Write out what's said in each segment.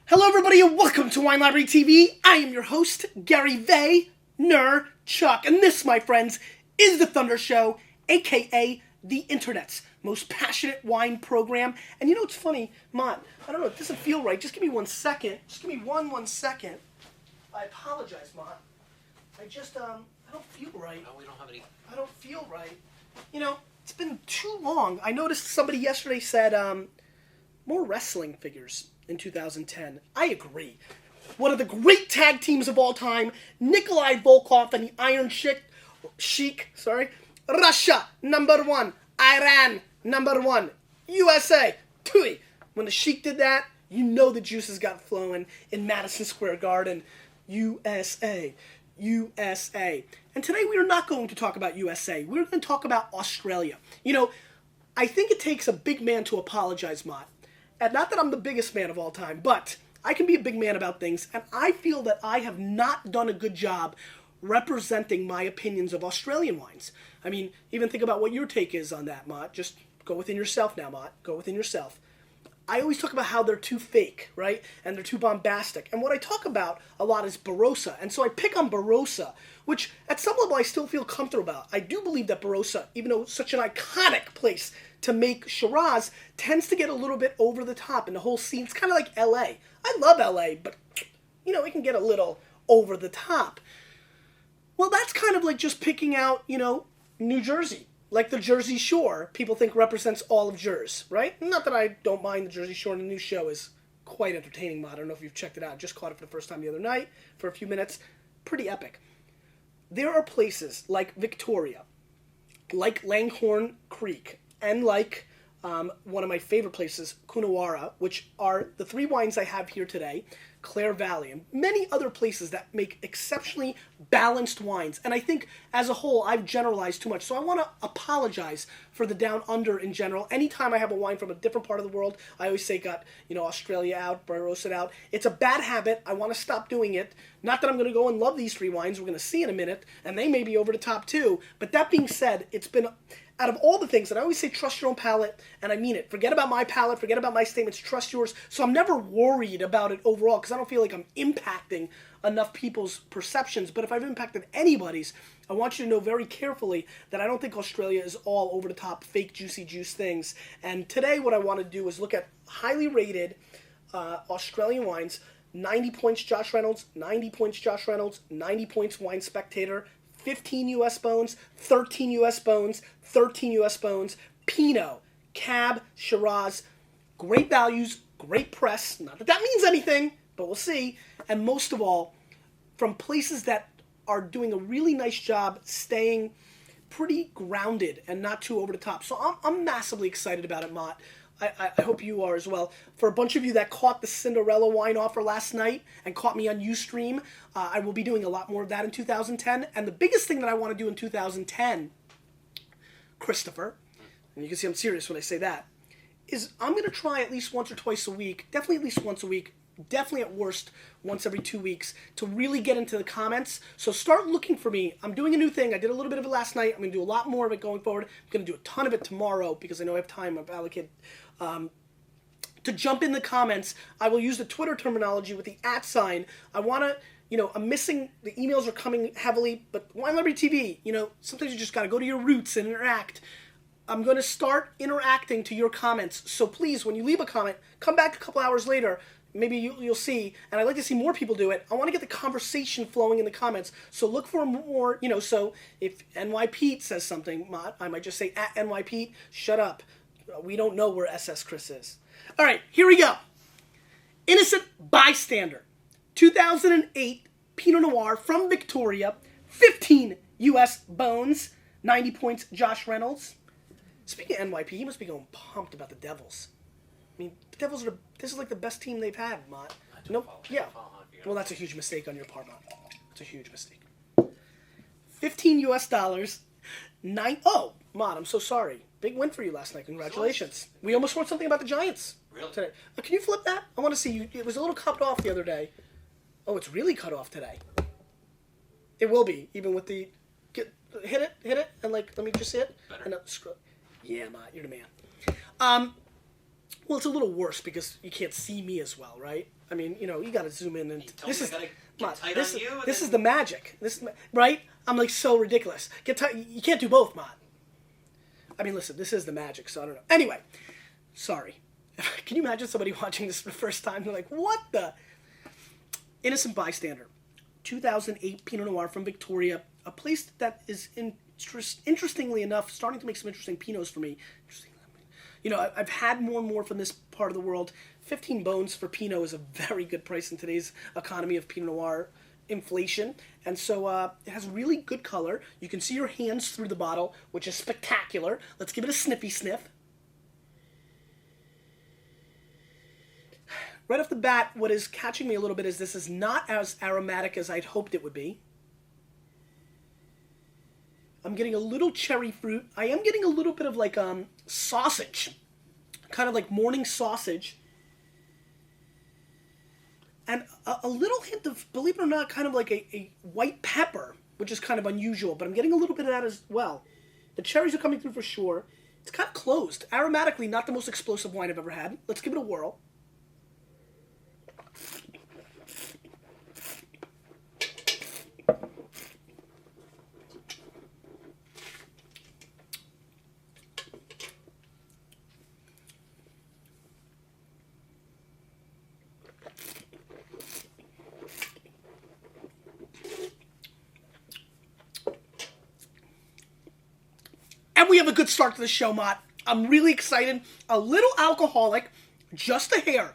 Hello everybody and welcome to Wine Library TV. I am your host, Gary Vaynerchuk, and this, my friends, is the Thunder Show, aka the internet's most passionate wine program. And you know what's funny, Mott? I don't know, it doesn't feel right. Just give me 1 second. Just give me one second. I apologize, Mott. I don't feel right. No, we don't have any. I don't feel right. You know, it's been too long. I noticed somebody yesterday said, more wrestling figures in 2010. I agree. One of the great tag teams of all time, Nikolai Volkov and the Iron Sheik, Russia, #1, Iran, #1, USA, tui. When the Sheik did that, you know the juices got flowing in Madison Square Garden. USA, USA. And today we are not going to talk about USA. We're going to talk about Australia. You know, I think it takes a big man to apologize, Mott. And not that I'm the biggest man of all time, but I can be a big man about things, and I feel that I have not done a good job representing my opinions of Australian wines. I mean, even think about what your take is on that, Mott. Just go within yourself now, Mott. Go within yourself. I always talk about how they're too fake, right? And they're too bombastic. And what I talk about a lot is Barossa. And so I pick on Barossa, which at some level I still feel comfortable about. I do believe that Barossa, even though it's such an iconic place to make Shiraz, tends to get a little bit over the top in the whole scene. It's kind of like LA. I love LA, but, you know, it can get a little over the top. Well, that's kind of like just picking out, you know, New Jersey. Like the Jersey Shore, people think represents all of Jersey, right? Not that I don't mind the Jersey Shore, and the new show is quite entertaining, Mott. I don't know if you've checked it out. Just caught it for the first time the other night for a few minutes. Pretty epic. There are places like Victoria, like Langhorne Creek, and like one of my favorite places, Coonawarra, which are the three wines I have here today, Clare Valley, and many other places that make exceptionally balanced wines. And I think, as a whole, I've generalized too much. So I want to apologize for the Down Under in general. Anytime I have a wine from a different part of the world, I always say, got, you know, Australia out, Barossa out. It's a bad habit. I want to stop doing it. Not that I'm going to go and love these three wines. We're going to see in a minute, and they may be over the top too. But that being said, it's been... out of all the things, and I always say trust your own palate, and I mean it. Forget about my palate, forget about my statements, trust yours. So I'm never worried about it overall, because I don't feel like I'm impacting enough people's perceptions. But if I've impacted anybody's, I want you to know very carefully that I don't think Australia is all over the top, fake juicy juice things. And today what I want to do is look at highly rated Australian wines. 90 points Josh Reynolds, 90 points Josh Reynolds, 90 points Wine Spectator, 15 U.S. bones, 13 U.S. bones, 13 U.S. bones, Pinot, Cab, Shiraz, great values, great press. Not that that means anything, but we'll see. And most of all, from places that are doing a really nice job staying pretty grounded and not too over the top. So I'm massively excited about it, Mott. I hope you are as well. For a bunch of you that caught the Cinderella wine offer last night and caught me on Ustream, I will be doing a lot more of that in 2010. And the biggest thing that I want to do in 2010, Christopher, and you can see I'm serious when I say that, is I'm going to try at least once or twice a week, definitely at least once a week, definitely at worst once every 2 weeks, to really get into the comments. So start looking for me. I'm doing a new thing. I did a little bit of it last night. I'm going to do a lot more of it going forward. I'm going to do a ton of it tomorrow because I know I have time. I've allocated to jump in the comments. I will use the Twitter terminology with the @sign. I want to, you know, I'm missing, the emails are coming heavily, but Wine Library TV, you know, sometimes you just got to go to your roots and interact. I'm going to start interacting to your comments. So please, when you leave a comment, come back a couple hours later. Maybe you'll see, and I'd like to see more people do it. I want to get the conversation flowing in the comments. So look for more, you know, so if NY Pete says something, Mott, I might just say @NY Pete, shut up. We don't know where SS Chris is. All right, here we go. Innocent Bystander, 2008 Pinot Noir from Victoria, 15 U.S. bones, 90 points Josh Reynolds. Speaking of NYP, he must be going pumped about the Devils. I mean, the Devils are, this is like the best team they've had, Mott. Nope. Yeah. Well, that's a huge mistake on your part, Mott. That's a huge mistake. $15 US. Oh, Mott, I'm so sorry. Big win for you last night. Congratulations. We almost wrote something about the Giants. Really? Today. Can you flip that? I want to see you. It was a little cut off the other day. Oh, it's really cut off today. It will be, even with the... hit it, and like, let me just see it. Better. And scroll. Yeah, Mott, you're the man. Well, it's a little worse because you can't see me as well, right? I mean, you know, you got to zoom in and this is the magic. Right? I'm like so ridiculous. You can't do both, Mott. I mean, listen, this is the magic, so I don't know. Anyway, sorry. Can you imagine somebody watching this for the first time? They're like, what the? Innocent Bystander. 2008 Pinot Noir from Victoria. A place that is, interestingly enough, starting to make some interesting Pinots for me. You know, I've had more and more from this part of the world. 15 bones for Pinot is a very good price in today's economy of Pinot Noir inflation. And so it has really good color. You can see your hands through the bottle, which is spectacular. Let's give it a sniffy sniff. Right off the bat, what is catching me a little bit is this is not as aromatic as I'd hoped it would be. I'm getting a little cherry fruit. I am getting a little bit of like sausage, kind of like morning sausage. And a little hint of, believe it or not, kind of like a white pepper, which is kind of unusual, but I'm getting a little bit of that as well. The cherries are coming through for sure. It's kind of closed. Aromatically, not the most explosive wine I've ever had. Let's give it a whirl. And we have a good start to the show, Mott. I'm really excited. A little alcoholic, just a hair.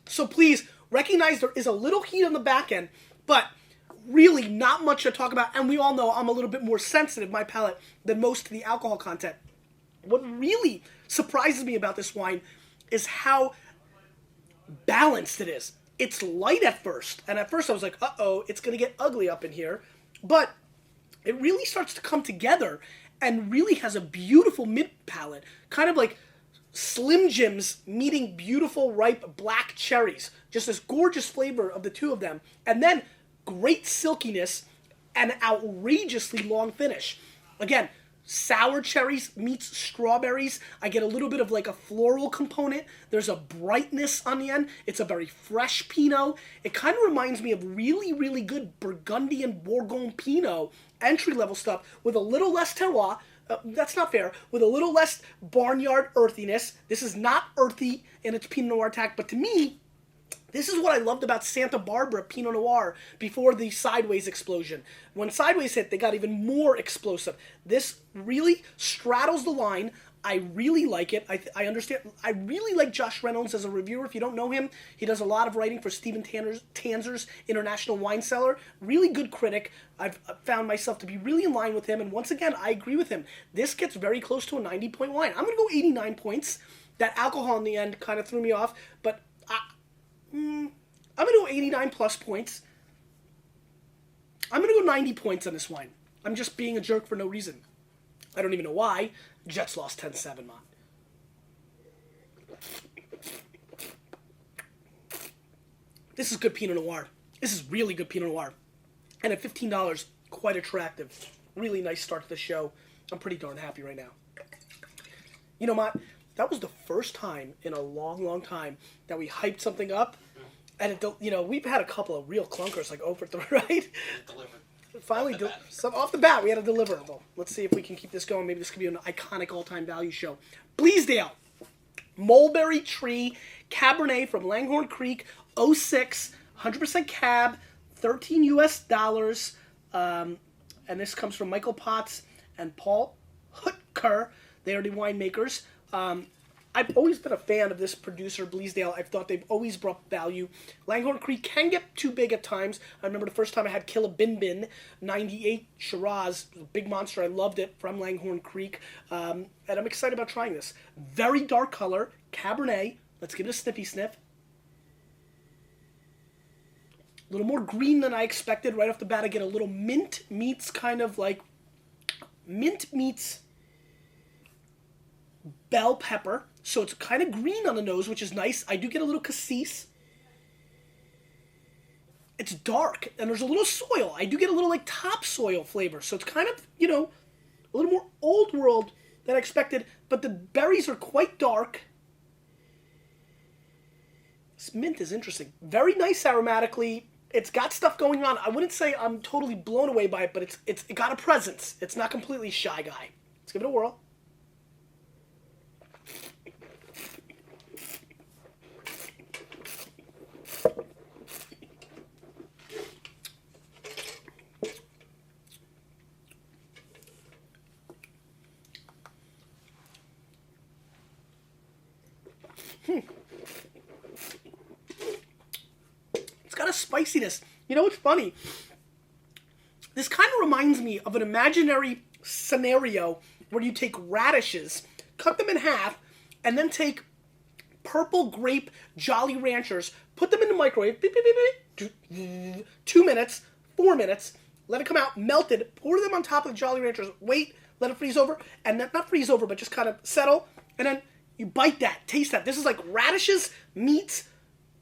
So please recognize there is a little heat on the back end, but really not much to talk about. And we all know I'm a little bit more sensitive, my palate, than most to the alcohol content. What really surprises me about this wine is how balanced it is. It's light at first. And at first I was like, uh-oh, it's going to get ugly up in here. But it really starts to come together and really has a beautiful mid-palate, kind of like Slim Jims meeting beautiful ripe black cherries. Just this gorgeous flavor of the two of them. And then great silkiness and outrageously long finish. Again, sour cherries meets strawberries. I get a little bit of like a floral component. There's a brightness on the end. It's a very fresh Pinot. It kind of reminds me of really, really good Burgundian Bourgogne Pinot entry-level stuff with a little less terroir. That's not fair. With a little less barnyard earthiness. This is not earthy in its Pinot Noir attack, but to me, this is what I loved about Santa Barbara Pinot Noir before the Sideways explosion. When Sideways hit, they got even more explosive. This really straddles the line. I really like it. I understand. I really like Josh Reynolds as a reviewer. If you don't know him, he does a lot of writing for Stephen Tanzer's International Wine Cellar. Really good critic. I've found myself to be really in line with him. And once again, I agree with him. This gets very close to a 90-point wine. I'm going to go 89 points. That alcohol in the end kind of threw me off. But I'm going to go 89 plus points. I'm going to go 90 points on this wine. I'm just being a jerk for no reason. I don't even know why. Jets lost 10-7, Mott. This is good Pinot Noir. This is really good Pinot Noir. And at $15, quite attractive. Really nice start to the show. I'm pretty darn happy right now. You know, Mott, that was the first time in a long, long time that we hyped something up. And, we've had a couple of real clunkers, like 0 for 3, right? Delivered. Finally, off the bat, we had a deliverable. Let's see if we can keep this going. Maybe this could be an iconic all-time value show. Bleasdale, Mulberry Tree, Cabernet from Langhorne Creek, 06, 100% cab, $13 US. And this comes from Michael Potts and Paul Hutker. They are the winemakers. I've always been a fan of this producer, Bleasdale. I've thought they've always brought value. Langhorne Creek can get too big at times. I remember the first time I had Kill a Bin Bin, 98 Shiraz, big monster. I loved it from Langhorne Creek. And I'm excited about trying this. Very dark color, Cabernet. Let's give it a sniffy sniff. A little more green than I expected. Right off the bat, I get a little mint meets kind of like mint meets bell pepper. So it's kind of green on the nose, which is nice. I do get a little cassis. It's dark, and there's a little soil. I do get a little, like, topsoil flavor. So it's kind of, a little more old world than I expected. But the berries are quite dark. This mint is interesting. Very nice aromatically. It's got stuff going on. I wouldn't say I'm totally blown away by it, but it got a presence. It's not completely Shy Guy. Let's give it a whirl. It's got a spiciness. You know what's funny? This kind of reminds me of an imaginary scenario where you take radishes, cut them in half, and then take purple grape Jolly Ranchers, put them in the microwave, beep, beep, beep, beep, 2 minutes, 4 minutes, let it come out, melted, pour them on top of the Jolly Ranchers, wait, let it freeze over, and then, not freeze over, but just kind of settle, and then you bite that, taste that. This is like radishes meets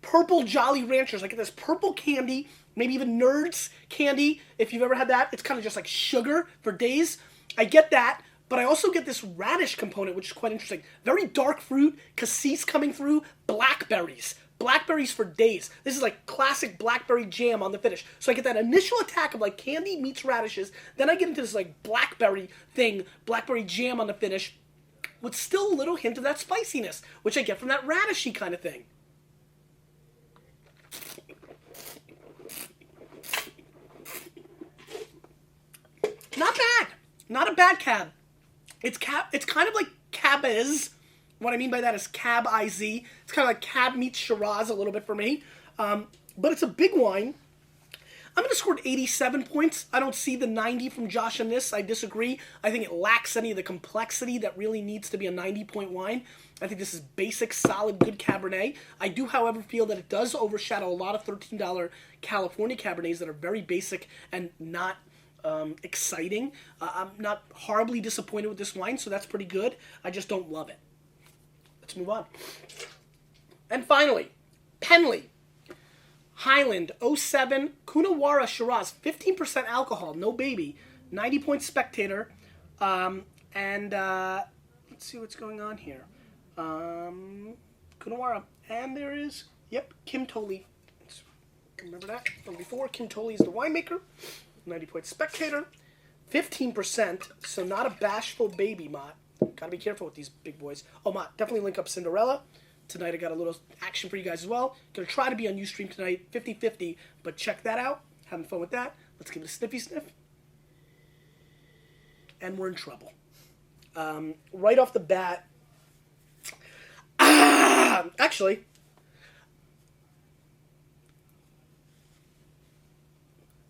purple Jolly Ranchers. I get this purple candy, maybe even Nerds candy, if you've ever had that. It's kind of just like sugar for days. I get that, but I also get this radish component, which is quite interesting. Very dark fruit, cassis coming through, blackberries. Blackberries for days. This is like classic blackberry jam on the finish. So I get that initial attack of like candy meets radishes. Then I get into this like blackberry thing, blackberry jam on the finish, with still a little hint of that spiciness, which I get from that radishy kind of thing. Not bad. Not a bad cab. It's kind of like Cab-iz. What I mean by that is Cab-iz. It's kind of like Cab meets Shiraz a little bit for me. But it's a big wine. I'm going to score 87 points. I don't see the 90 from Josh in this. I disagree. I think it lacks any of the complexity that really needs to be a 90-point wine. I think this is basic, solid, good Cabernet. I do, however, feel that it does overshadow a lot of $13 California Cabernets that are very basic and not exciting. I'm not horribly disappointed with this wine, so that's pretty good. I just don't love it. Let's move on. And finally, Penley Highland 07 Coonawarra Shiraz, 15% alcohol, no baby, 90-point spectator, and let's see what's going on here. Coonawarra, and there is, yep, Kim Tolley. Remember that from before? Kim Tolley is the winemaker, 90-point spectator, 15%, so not a bashful baby, Mott. Gotta be careful with these big boys. Oh, Mott, definitely link up Cinderella. Tonight I got a little action for you guys as well. Gonna try to be on Ustream tonight, 50-50, but check that out. Having fun with that. Let's give it a sniffy sniff. And we're in trouble. Right off the bat, actually,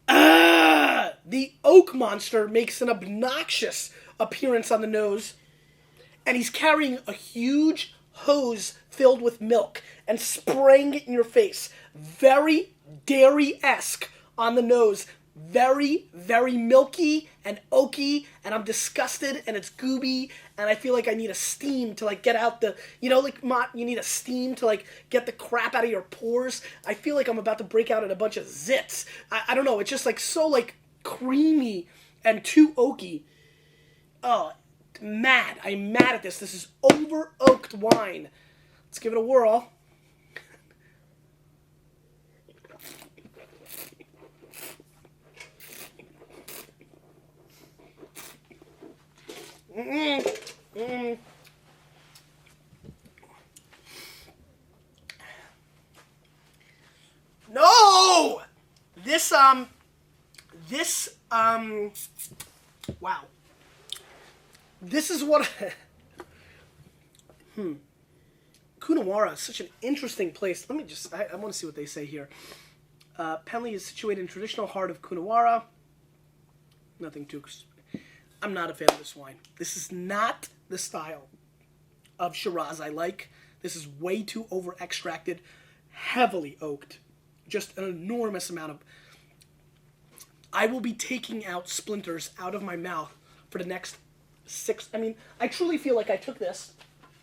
the Oak Monster makes an obnoxious appearance on the nose, and he's carrying a huge hose filled with milk and spraying it in your face. Very dairy-esque on the nose. Very, very milky and oaky, and I'm disgusted, and it's gooby, and I feel like I need a steam to, like, get out the, you know, like, Mott, you need a steam to, like, get the crap out of your pores. I feel like I'm about to break out in a bunch of zits. I don't know, it's just, like, so, like, creamy and too oaky. Oh, mad. I'm mad at this. This is over-oaked wine. Let's give it a whirl. No! Wow. This is what... Coonawarra is such an interesting place. Let me just... I want to see what they say here. Penley is situated in the traditional heart of Coonawarra. Nothing too... I'm not a fan of this wine. This is not the style of Shiraz I like. This is way too over-extracted, heavily oaked. Just an enormous amount of... I will be taking out splinters out of my mouth for the next 6... I mean, I truly feel like I took this...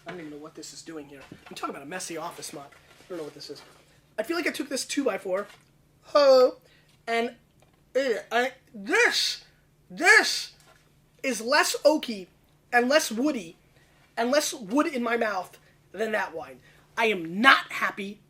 I don't even know what this is doing here. I'm talking about a messy office, Mott. I don't know what this is. I feel like I took this 2x4. And this is less oaky and less woody and less wood in my mouth than that wine. I am not happy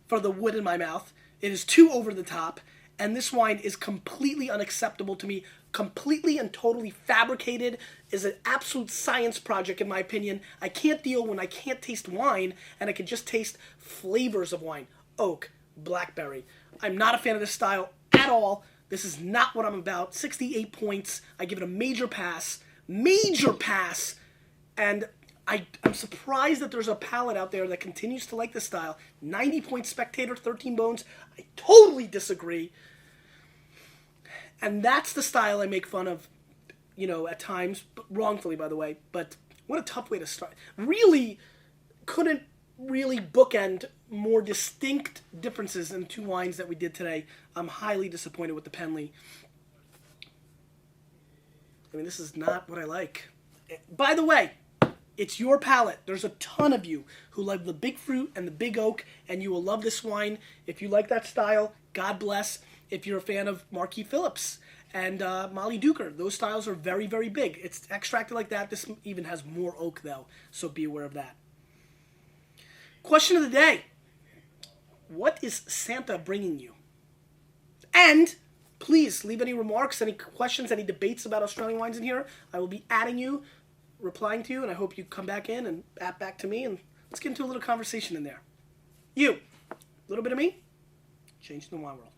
for the wood in my mouth. It is too over the top, and this wine is completely unacceptable to me. Completely and totally fabricated, is an absolute science project in my opinion. I can't deal when I can't taste wine and I can just taste flavors of wine. Oak, blackberry. I'm not a fan of this style at all. This is not what I'm about. 68 points. I give it a major pass. Major pass. And I'm surprised that there's a palate out there that continues to like this style. 90 point Spectator, 13 bones. I totally disagree. And that's the style I make fun of, you know, at times, but wrongfully, by the way. But what a tough way to start. Really couldn't really bookend more distinct differences in two wines that we did today. I'm highly disappointed with the Penley. I mean, this is not what I like. By the way, it's your palate. There's a ton of you who love the big fruit and the big oak, and you will love this wine. If you like that style, God bless. If you're a fan of Marquis Phillips and Molly Duker, those styles are very, very big. It's extracted like that. This even has more oak, though, so be aware of that. Question of the day. What is Santa bringing you? And please leave any remarks, any questions, any debates about Australian wines in here. I will be adding you, replying to you, and I hope you come back in and add back to me, and let's get into a little conversation in there. You, a little bit of me, changing the wine world.